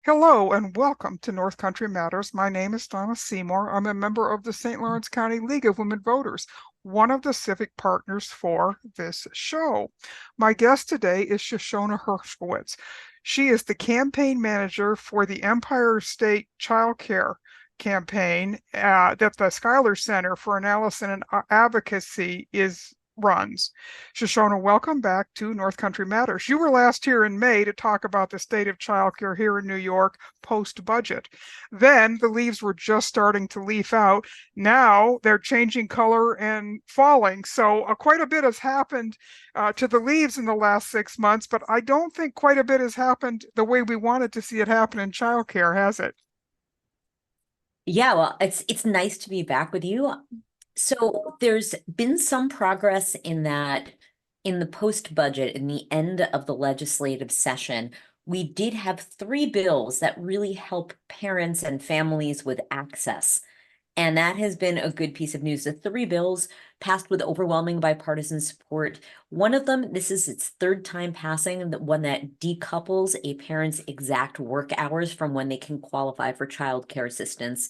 Hello and welcome to North Country Matters. My name is Donna Seymour. I'm a member of the St. Lawrence County League of Women Voters, one of the civic partners for this show. My guest today is Shoshana Hershkowitz. She is the campaign manager for the Empire State Child Care campaign that the Schuyler Center for Analysis and Advocacy runs. Shoshana, welcome back to North Country Matters. You were last here in May to talk about the state of childcare here in New York post-budget. Then the leaves were just starting to leaf out. Now they're changing color and falling. So quite a bit has happened to the leaves in the last 6 months, but I don't think quite a bit has happened the way we wanted to see it happen in childcare, has it? Yeah, well, it's nice to be back with you. So there's been some progress in that in the post-budget, in the end of the legislative session, we did have three bills that really help parents and families with access. And that has been a good piece of news. The three bills passed with overwhelming bipartisan support. One of them, this is its third time passing, the one that decouples a parent's exact work hours from when they can qualify for child care assistance.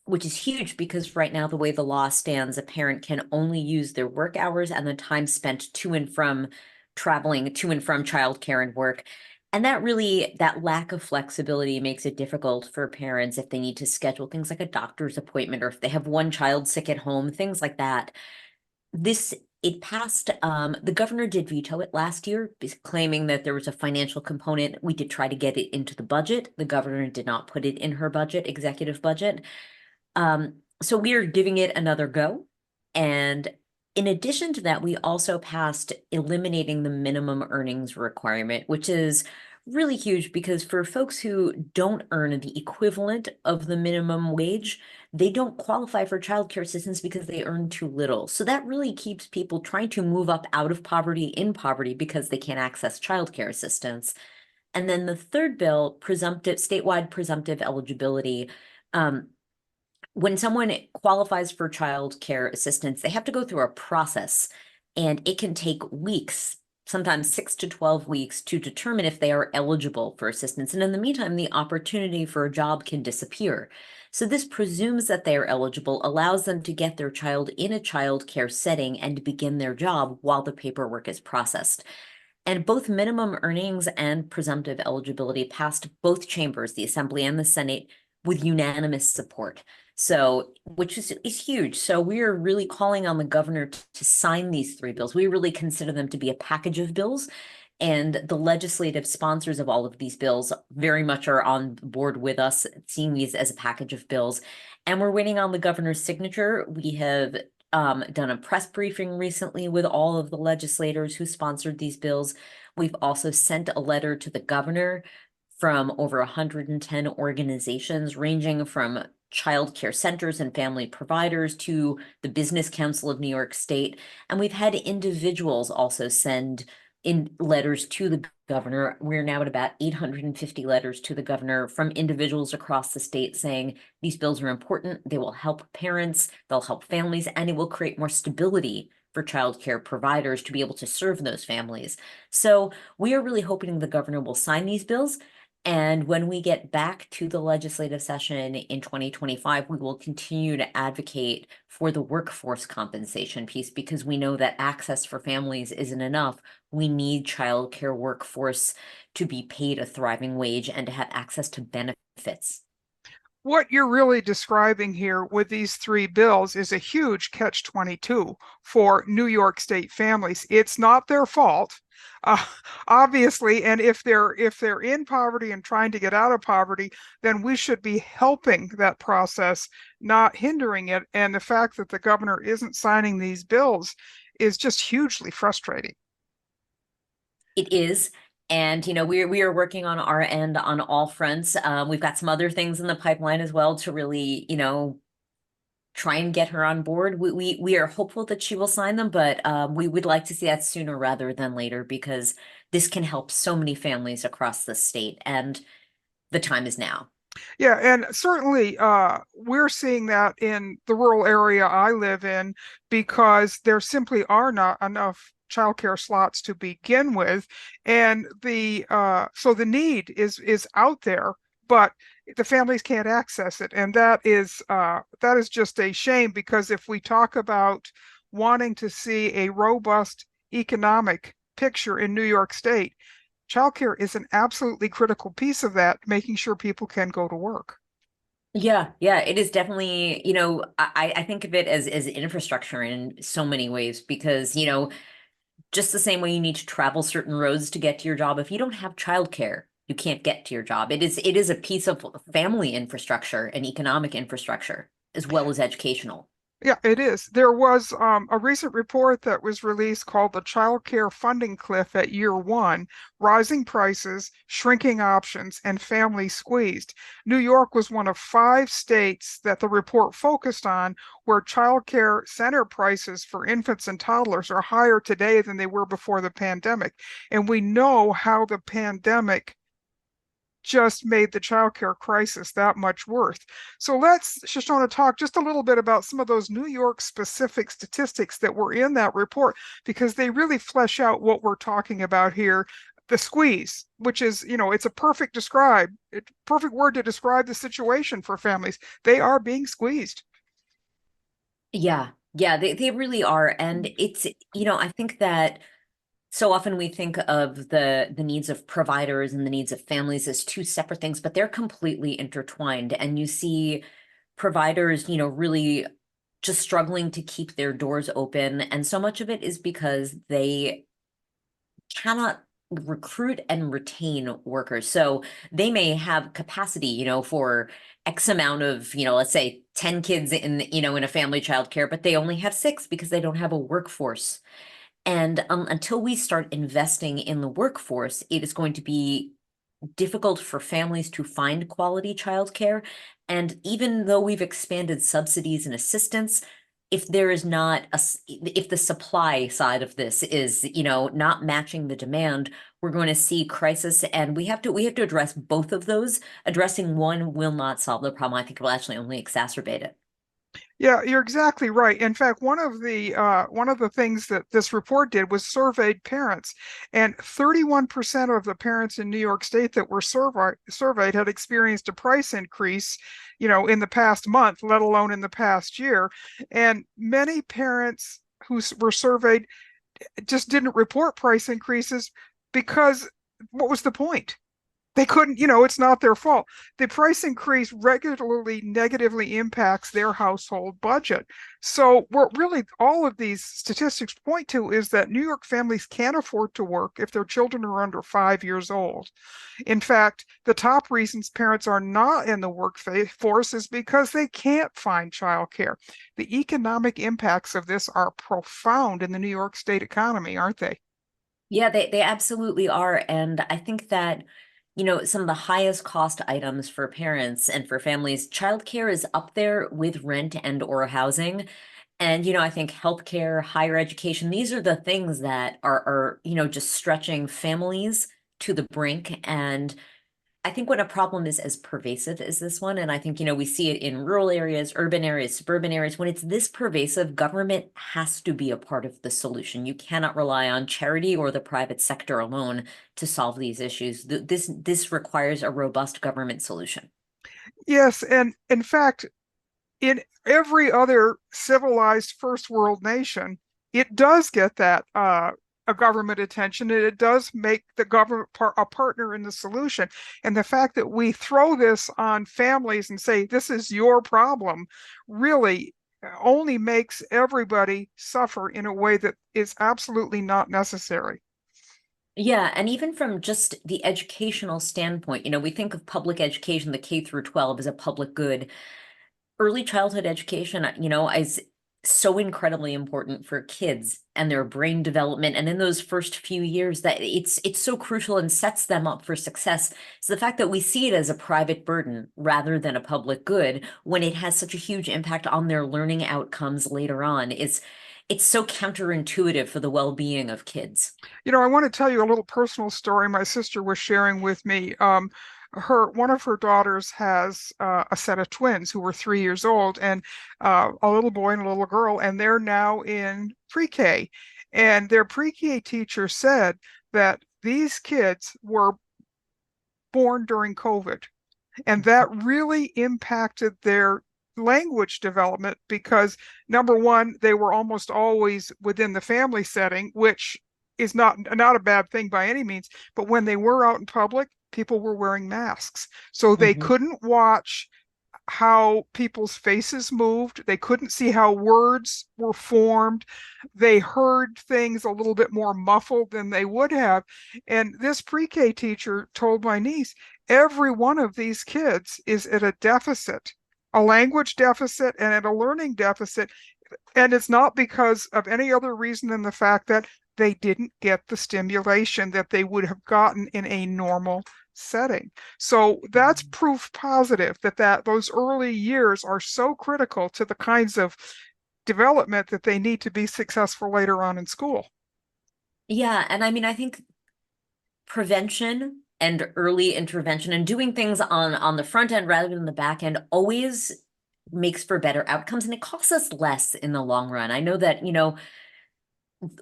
Which is huge because right now, the way the law stands, a parent can only use their work hours and the time spent to and from traveling to and from childcare and work. And that lack of flexibility makes it difficult for parents if they need to schedule things like a doctor's appointment or if they have one child sick at home, things like that. It passed, the governor did veto it last year, claiming that there was a financial component. We did try to get it into the budget. The governor did not put it in her budget, executive budget. So we are giving it another go. And in addition to that, we also passed eliminating the minimum earnings requirement, which is really huge because for folks who don't earn the equivalent of the minimum wage, they don't qualify for childcare assistance because they earn too little. So that really keeps people trying to move up out of poverty in poverty because they can't access childcare assistance. And then the third bill, statewide presumptive eligibility. When someone qualifies for child care assistance, they have to go through a process, and it can take weeks, sometimes 6 to 12 weeks, to determine if they are eligible for assistance. And in the meantime, the opportunity for a job can disappear. So this presumes that they are eligible, allows them to get their child in a child care setting and begin their job while the paperwork is processed. And both minimum earnings and presumptive eligibility passed both chambers, the Assembly and the Senate, with unanimous support. So, which is huge. So we are really calling on the governor to sign these three bills. We really consider them to be a package of bills. And the legislative sponsors of all of these bills very much are on board with us, seeing these as a package of bills. And we're waiting on the governor's signature. We have done a press briefing recently with all of the legislators who sponsored these bills. We've also sent a letter to the governor from over 110 organizations, ranging from child care centers and family providers to the Business Council of New York State. And we've had individuals also send in letters to the governor. We're now at about 850 letters to the governor from individuals across the state saying these bills are important, they will help parents, they'll help families, and it will create more stability for child care providers to be able to serve those families. So we are really hoping the governor will sign these bills. And when we get back to the legislative session in 2025, we will continue to advocate for the workforce compensation piece because we know that access for families isn't enough. We need childcare workforce to be paid a thriving wage and to have access to benefits. What you're really describing here with these three bills is a huge catch-22 for New York State families. It's not their fault, uh, obviously, and if they're in poverty and trying to get out of poverty, then we should be helping that process, not hindering it. And the fact that the governor isn't signing these bills is just hugely frustrating. It is. And, we are working on our end on all fronts. We've got some other things in the pipeline as well to really, try and get her on board. We are hopeful that she will sign them, but we would like to see that sooner rather than later because this can help so many families across the state, and the time is now. Yeah, and certainly we're seeing that in the rural area I live in because there simply are not enough childcare slots to begin with, and so the need is out there, but the families can't access it, and that is just a shame, because if we talk about wanting to see a robust economic picture in New York State, childcare is an absolutely critical piece of that, making sure people can go to work. Yeah, yeah, it is definitely, I think of it as infrastructure in so many ways because, just the same way you need to travel certain roads to get to your job, if you don't have childcare, you can't get to your job. It is a piece of family infrastructure and economic infrastructure as well as educational. Yeah, it is. There was a recent report that was released called the Child Care Funding Cliff at Year One: Rising Prices, Shrinking Options, and Families Squeezed. New York was one of 5 states that the report focused on where child care center prices for infants and toddlers are higher today than they were before the pandemic. And we know how the pandemic just made the childcare crisis that much worse. So let's, Shoshana, talk just a little bit about some of those New York specific statistics that were in that report, because they really flesh out what we're talking about here. The squeeze, which is, it's a perfect word to describe the situation for families. They are being squeezed. Yeah, yeah, they really are. And it's, I think that so often we think of the needs of providers and the needs of families as two separate things, but they're completely intertwined. And you see providers, really just struggling to keep their doors open. And so much of it is because they cannot recruit and retain workers. So they may have capacity, for X amount of, let's say 10 kids in a family childcare, but they only have 6 because they don't have a workforce. And until we start investing in the workforce, it is going to be difficult for families to find quality childcare. And even though we've expanded subsidies and assistance, if there is not if the supply side of this is, not matching the demand, we're going to see crisis. And we have to address both of those. Addressing one will not solve the problem. I think it will actually only exacerbate it. Yeah, you're exactly right. In fact, one of the things that this report did was surveyed parents, and 31% of the parents in New York State that were surveyed had experienced a price increase, in the past month, let alone in the past year. And many parents who were surveyed just didn't report price increases because what was the point? They couldn't, it's not their fault. The price increase regularly negatively impacts their household budget. So what really all of these statistics point to is that New York families can't afford to work if their children are under 5 years old. In fact, the top reasons parents are not in the workforce is because they can't find childcare. The economic impacts of this are profound in the New York State economy, aren't they? Yeah, they absolutely are. And I think that, some of the highest cost items for parents and for families, childcare is up there with rent and or housing. And, I think healthcare, higher education, these are the things that are, just stretching families to the brink. And I think when a problem is as pervasive as this one, and I think, we see it in rural areas, urban areas, suburban areas, when it's this pervasive, government has to be a part of the solution. You cannot rely on charity or the private sector alone to solve these issues. This requires a robust government solution. Yes, and in fact, in every other civilized first world nation, it does get that a government attention, and it does make the government a partner in the solution. And the fact that we throw this on families and say this is your problem really only makes everybody suffer in a way that is absolutely not necessary. Yeah, and even from just the educational standpoint, we think of public education, the K through 12 as a public good. Early childhood education, is so incredibly important for kids and their brain development. And in those first few years, that it's so crucial and sets them up for success. So the fact that we see it as a private burden rather than a public good, when it has such a huge impact on their learning outcomes later on, is it's so counterintuitive for the well-being of kids. I want to tell you a little personal story my sister was sharing with me. One of her daughters has a set of twins who were 3 years old, and a little boy and a little girl, and they're now in pre-K. And their pre-K teacher said that these kids were born during COVID. And that really impacted their language development because, number one, they were almost always within the family setting, which is not a bad thing by any means. But when they were out in public, people were wearing masks. So they Mhm. couldn't watch how people's faces moved. They couldn't see how words were formed. They heard things a little bit more muffled than they would have. And this pre-K teacher told my niece, every one of these kids is at a deficit, a language deficit and at a learning deficit. And it's not because of any other reason than the fact that they didn't get the stimulation that they would have gotten in a normal setting. So that's proof positive that those early years are so critical to the kinds of development that they need to be successful later on in school. Yeah, and I mean, I think prevention and early intervention and doing things on the front end rather than the back end always makes for better outcomes, and it costs us less in the long run. I know that,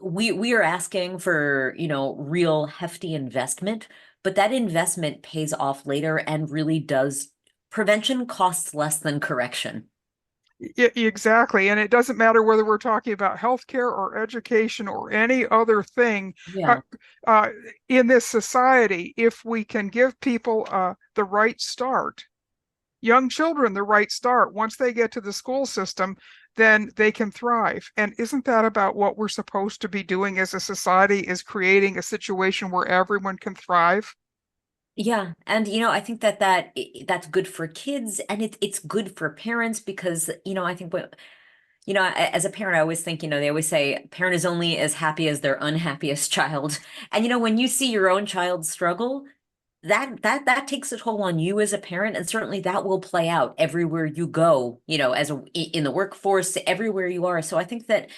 we are asking for, real hefty investment, but that investment pays off later and really does. Prevention costs less than correction. Exactly. And it doesn't matter whether we're talking about healthcare or education or any other thing uh, Yeah. uh, in this society. If we can give people the right start, young children the right start, once they get to the school system, then they can thrive. And isn't that about what we're supposed to be doing as a society, is creating a situation where everyone can thrive? Yeah, and I think that's good for kids, and it's good for parents because I think as a parent I always think, they always say parent is only as happy as their unhappiest child. And when you see your own child struggle, that takes a toll on you as a parent, and certainly that will play out everywhere you go, in the workforce, everywhere you are. So I think that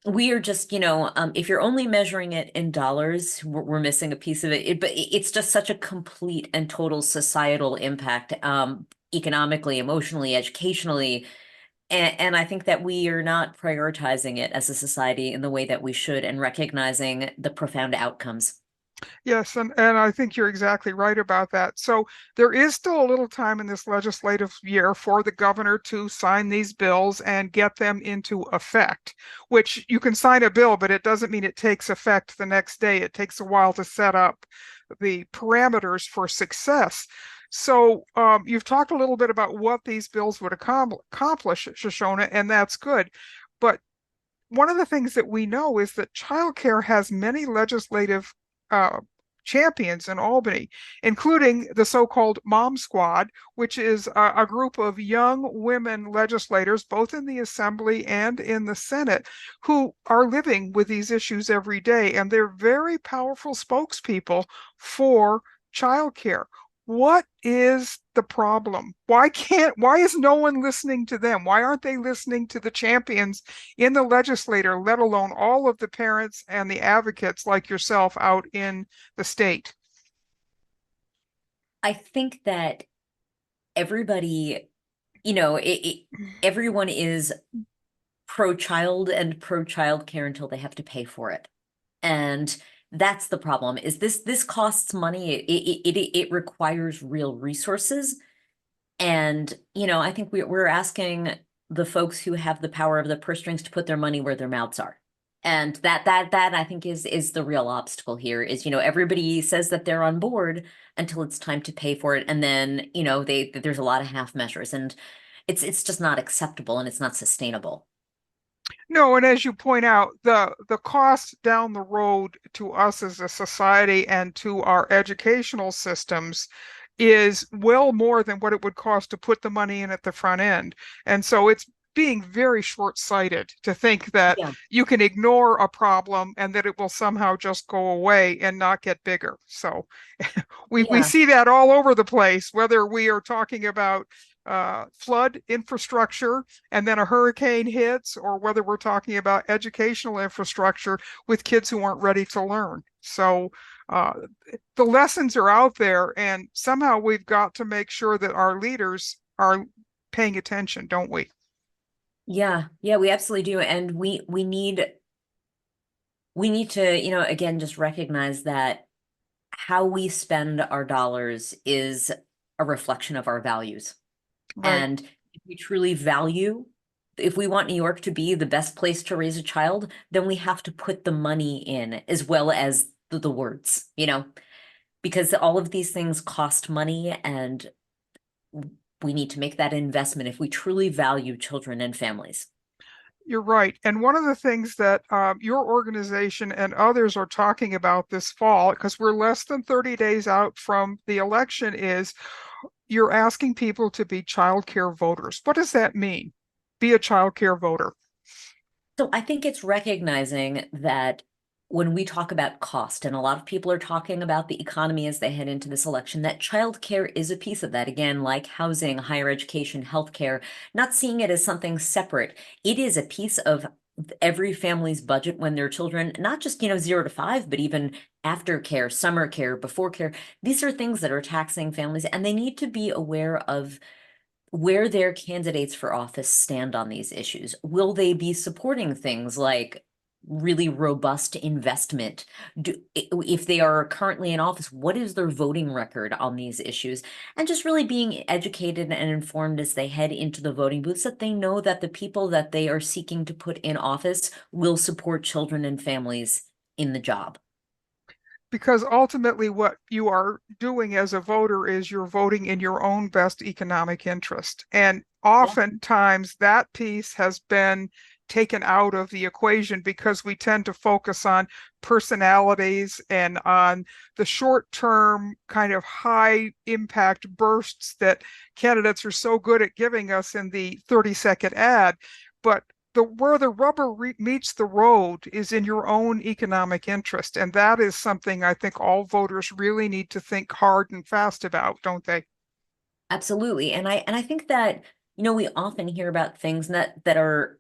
we are just, if you're only measuring it in dollars, we're missing a piece of it. But it's just such a complete and total societal impact, economically, emotionally, educationally. And I think that we are not prioritizing it as a society in the way that we should and recognizing the profound outcomes. Yes, and I think you're exactly right about that. So there is still a little time in this legislative year for the governor to sign these bills and get them into effect, which you can sign a bill, but it doesn't mean it takes effect the next day. It takes a while to set up the parameters for success. So you've talked a little bit about what these bills would accomplish, Shoshana, and that's good. But one of the things that we know is that childcare has many legislative uh, champions in Albany, including the so-called Mom Squad, which is a group of young women legislators, both in the Assembly and in the Senate, who are living with these issues every day. And they're very powerful spokespeople for childcare. What is the problem? Why is no one listening to them? Why aren't they listening to the champions in the legislature, let alone all of the parents and the advocates like yourself out in the state? I think that everybody, everyone is pro-child and pro-child care until they have to pay for it. And that's the problem, is this costs money. It requires real resources. And, I think we're asking the folks who have the power of the purse strings to put their money where their mouths are. And that I think is the real obstacle here is, everybody says that they're on board until it's time to pay for it. And then, there's a lot of half measures, and it's just not acceptable and it's not sustainable. No, and as you point out, the cost down the road to us as a society and to our educational systems is well more than what it would cost to put the money in at the front end. And so it's being very short-sighted to think that Yeah. you can ignore a problem and that it will somehow just go away and not get bigger. So we Yeah. see that all over the place, whether we are talking about flood infrastructure and then a hurricane hits, or whether we're talking about educational infrastructure with kids who aren't ready to learn. So uh, the lessons are out there, and somehow we've got to make sure that our leaders are paying attention, don't we? Yeah, we absolutely do. And we need we need to, again, just recognize that how we spend our dollars is a reflection of our values. Right. And if we truly value, if we want New York to be the best place to raise a child, then we have to put the money in as well as the words, because all of these things cost money and we need to make that investment if we truly value children and families. You're right. And one of the things that your organization and others are talking about this fall, because we're less than 30 days out from the election, is you're asking people to be child care voters. What does that mean? Be a child care voter. So I think it's recognizing that when we talk about cost, and a lot of people are talking about the economy as they head into this election, that childcare is a piece of that. Again, like housing, higher education, healthcare, not seeing it as something separate. It is a piece of every family's budget when their children, not just, 0 to 5, but even aftercare, summer care, before care. These are things that are taxing families, and they need to be aware of where their candidates for office stand on these issues. Will they be supporting things like really robust investment? If they are currently in office, what is their voting record on these issues? And just really being educated and informed as they head into the voting booths, that they know that the people that they are seeking to put in office will support children and families in the job. Because ultimately, what you are doing as a voter is you're voting in your own best economic interest. And Yeah. oftentimes that piece has been taken out of the equation because we tend to focus on personalities and on the short term kind of high impact bursts that candidates are so good at giving us in the 30-second ad. But where the rubber meets the road is in your own economic interest. And that is something I think all voters really need to think hard and fast about, don't they? Absolutely. And I think that, we often hear about things that are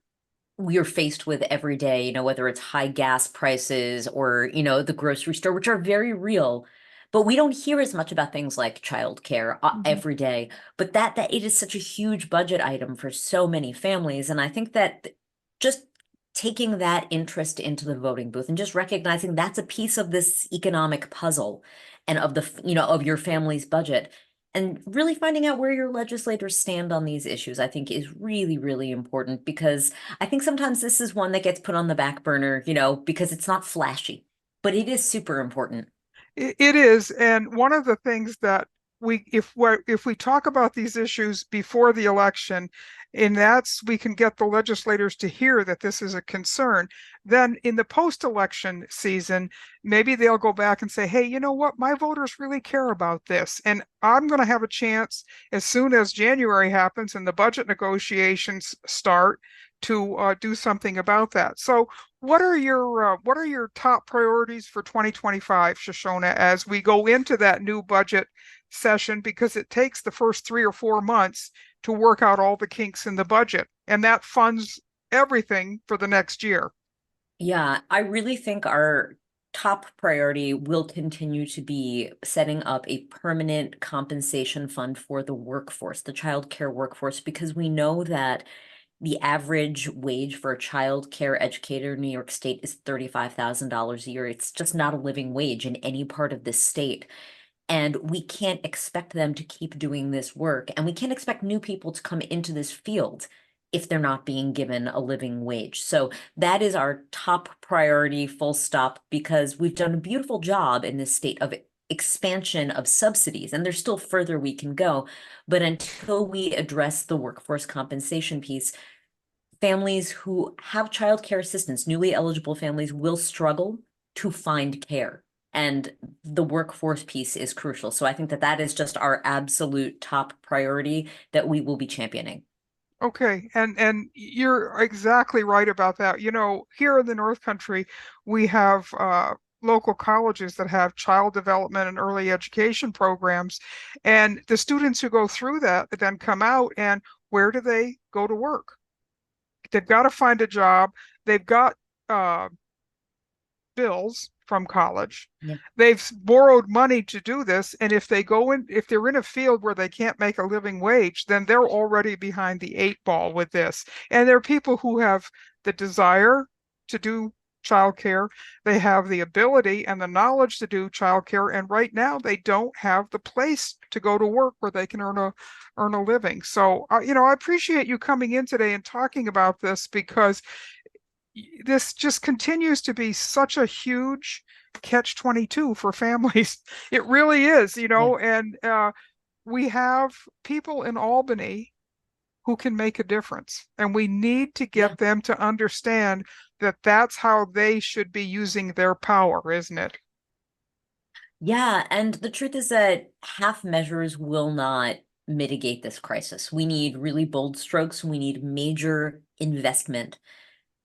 we are faced with every day, whether it's high gas prices or, the grocery store, which are very real. But we don't hear as much about things like childcare Mhm. every day. But that it is such a huge budget item for so many families. And I think that just taking that interest into the voting booth and just recognizing that's a piece of this economic puzzle and of of your family's budget, and really finding out where your legislators stand on these issues, I think is really, really important, because I think sometimes this is one that gets put on the back burner, because it's not flashy, but it is super important. It is, and one of the things that if we talk about these issues before the election, and that's we can get the legislators to hear that this is a concern, then in the post-election season, maybe they'll go back and say, hey, you know what? My voters really care about this. And I'm going to have a chance as soon as January happens and the budget negotiations start to do something about that. So what are your top priorities for 2025, Shoshana, as we go into that new budget session? Because it takes the first 3 or 4 months to work out all the kinks in the budget, and that funds everything for the next year. Yeah, I really think our top priority will continue to be setting up a permanent compensation fund for the workforce, the child care workforce, because we know that the average wage for a child care educator in New York State is $35,000 a year. It's just not a living wage in any part of this state. And we can't expect them to keep doing this work. And we can't expect new people to come into this field if they're not being given a living wage. So that is our top priority, full stop, because we've done a beautiful job in this state of expansion of subsidies, and there's still further we can go. But until we address the workforce compensation piece, families who have child care assistance, newly eligible families, will struggle to find care. And the workforce piece is crucial. So I think that is just our absolute top priority that we will be championing. Okay, and you're exactly right about that. Here in the North Country, we have local colleges that have child development and early education programs, and the students who go through that then come out, and where do they go to work? They've got to find a job. They've got uh, bills from college. Yeah. They've borrowed money to do this. And if they're in a field where they can't make a living wage, then they're already behind the 8 ball with this. And there are people who have the desire to do childcare. They have the ability and the knowledge to do childcare, and right now they don't have the place to go to work where they can earn a living. So, I appreciate you coming in today and talking about this, because this just continues to be such a huge catch-22 for families. It really is, Yeah. and we have people in Albany who can make a difference, and we need to Yeah. get them to understand that that's how they should be using their power, isn't it? Yeah, and the truth is that half measures will not mitigate this crisis. We need really bold strokes. We need major investment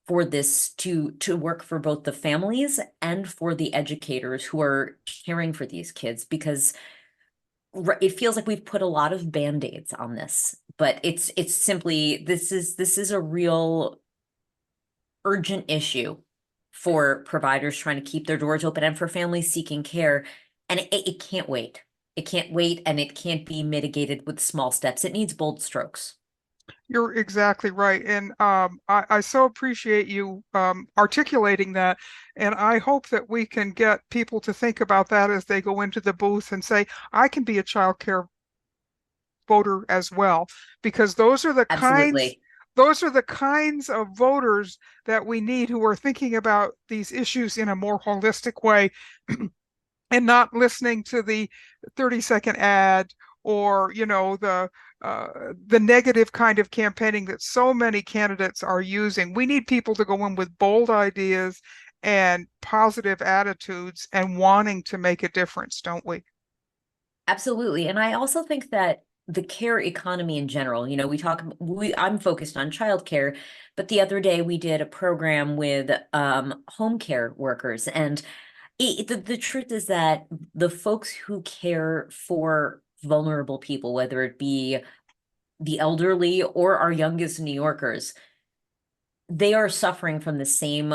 for this to work for both the families and for the educators who are caring for these kids, because it feels like we've put a lot of band-aids on this, but it's simply this is a real urgent issue for providers trying to keep their doors open and for families seeking care. And it can't wait. It can't wait, and it can't be mitigated with small steps. It needs bold strokes. You're exactly right. And I so appreciate you articulating that. And I hope that we can get people to think about that as they go into the booth and say, I can be a child care voter as well, because Absolutely. those are the kinds of voters that we need, who are thinking about these issues in a more holistic way, and not listening to the 30-second ad, or the negative kind of campaigning that so many candidates are using. We need people to go in with bold ideas and positive attitudes and wanting to make a difference, don't we? Absolutely. And I also think that the care economy in general, I'm focused on childcare, but the other day we did a program with home care workers. And the truth is that the folks who care for vulnerable people, whether it be the elderly or our youngest New Yorkers, they are suffering from the same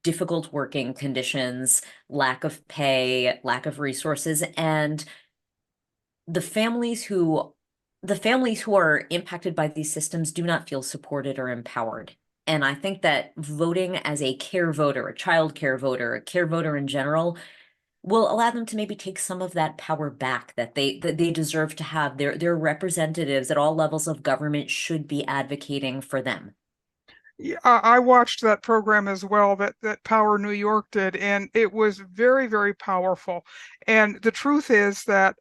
difficult working conditions, lack of pay, lack of resources, and the families who the families who are impacted by these systems do not feel supported or empowered. And I think that voting as a care voter, a child care voter, a care voter in general, will allow them to maybe take some of that power back that they deserve to have. Their representatives at all levels of government should be advocating for them. Yeah, I watched that program as well, that Power New York did, and it was very, very powerful. And the truth is that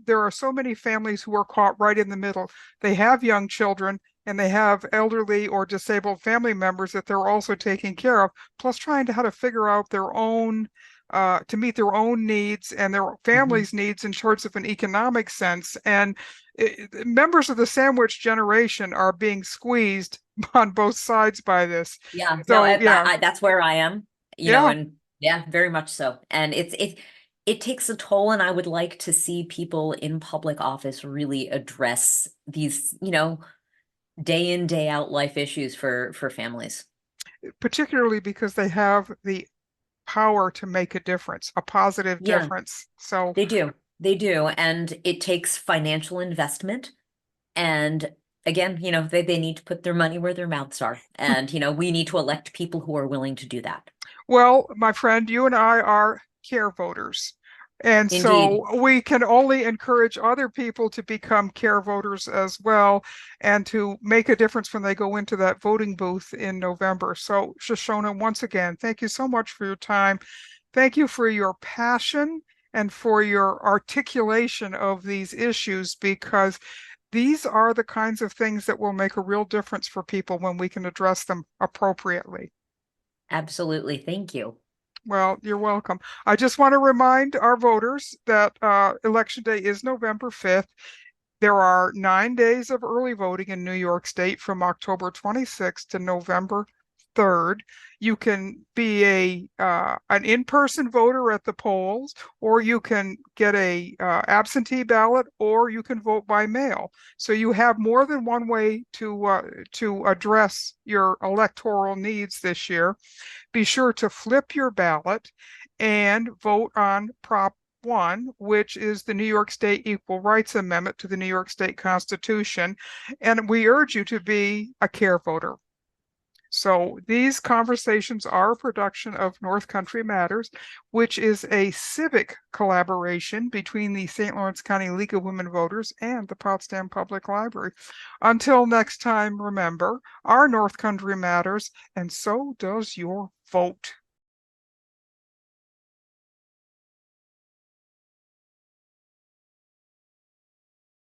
there are so many families who are caught right in the middle. They have young children, and they have elderly or disabled family members that they're also taking care of, plus trying to how to figure out their own to meet their own needs and their Mhm. family's needs in terms of an economic sense. And members of the sandwich generation are being squeezed on both sides by this. Yeah, no, So yeah, that's where I am, yeah. and yeah, very much so. And it takes a toll, and I would like to see people in public office really address these, day in, day out life issues for families. Particularly because they have the power to make a difference, a positive Yeah, difference. So they do. They do. And it takes financial investment. And again, they need to put their money where their mouths are. And, we need to elect people who are willing to do that. well, my friend, you and I are care voters. And Indeed. so we can only encourage other people to become care voters as well, and to make a difference when they go into that voting booth in November. So, Shoshana, once again, thank you so much for your time. Thank you for your passion and for your articulation of these issues, because these are the kinds of things that will make a real difference for people when we can address them appropriately. Absolutely. Thank you. Well, you're welcome. I just want to remind our voters that Election Day is November 5th. There are 9 days of early voting in New York State from October 26th to November 3rd. You can be an in-person voter at the polls, or you can get a absentee ballot, or you can vote by mail. So you have more than one way to address your electoral needs this year. Be sure to flip your ballot and vote on Prop 1, which is the New York State Equal Rights Amendment to the New York State Constitution. And we urge you to be a care voter. So these conversations are a production of North Country Matters, which is a civic collaboration between the St. Lawrence County League of Women Voters and the Potsdam Public Library. Until next time, remember, our North Country matters, and so does your vote.